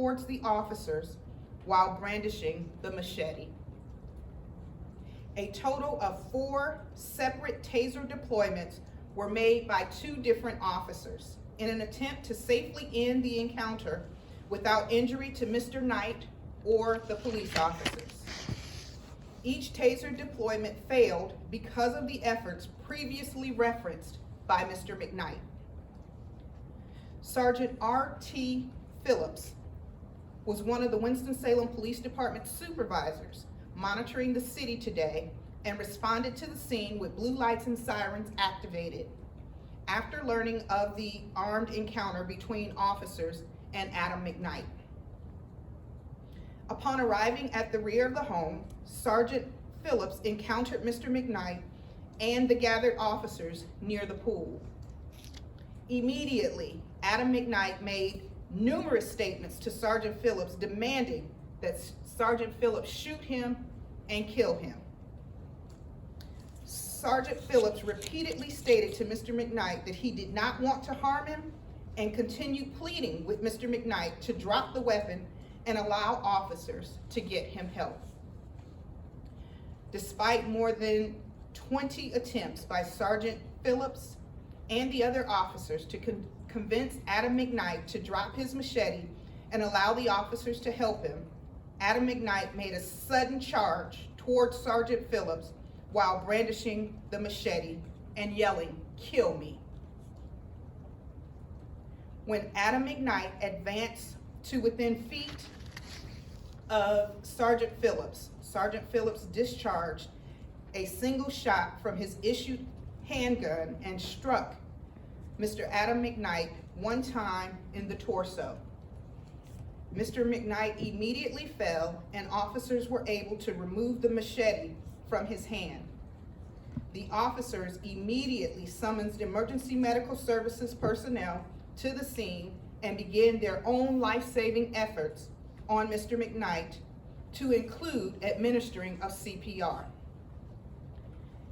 towards the officers while brandishing the machete. A total of 4 separate taser deployments were made by 2 different officers in an attempt to safely end the encounter without injury to Mr. Knight or the police officers. Each taser deployment failed because of the efforts previously referenced by Mr. McKnight. Sergeant R.T. Phillips was one of the Winston-Salem Police Department supervisors monitoring the city today and responded to the scene with blue lights and sirens activated after learning of the armed encounter between officers and Adam McKnight. Upon arriving at the rear of the home, Sergeant Phillips encountered Mr. McKnight and the gathered officers near the pool. Immediately, Adam McKnight made numerous statements to Sergeant Phillips demanding that Sergeant Phillips shoot him and kill him. Sergeant Phillips repeatedly stated to Mr. McKnight that he did not want to harm him and continued pleading with Mr. McKnight to drop the weapon and allow officers to get him help. Despite more than 20 attempts by Sergeant Phillips and the other officers to convince Adam McKnight to drop his machete and allow the officers to help him, Adam McKnight made a sudden charge towards Sergeant Phillips while brandishing the machete and yelling, "Kill me." When Adam McKnight advanced to within feet of Sergeant Phillips discharged a single shot from his issued handgun and struck Mr. Adam McKnight one time in the torso. Mr. McKnight immediately fell and officers were able to remove the machete from his hand. The officers immediately summoned emergency medical services personnel to the scene and began their own life-saving efforts on Mr. McKnight, to include administering of CPR.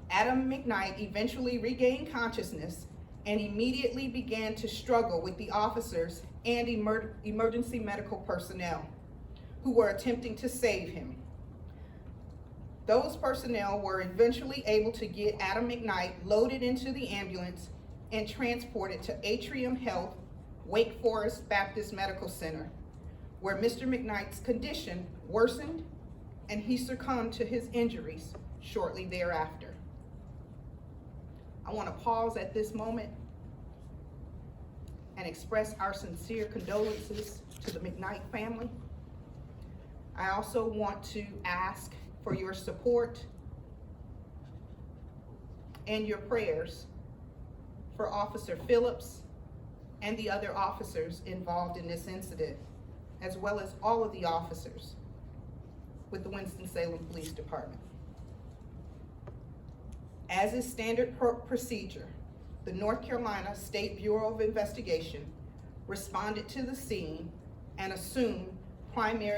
Adam McKnight eventually regained consciousness and immediately began to struggle with the officers and emergency medical personnel who were attempting to save him. Those personnel were eventually able to get Adam McKnight loaded into the ambulance and transported to Atrium Health Wake Forest Baptist Medical Center, where Mr. McKnight's condition worsened and he succumbed to his injuries shortly thereafter. I want to pause at this moment and express our sincere condolences to the McKnight family. I also want to ask for your support and your prayers for Officer Phillips and the other officers involved in this incident, as well as all of the officers with the Winston-Salem Police Department. As is standard procedure, the North Carolina State Bureau of Investigation responded to the scene and assumed primary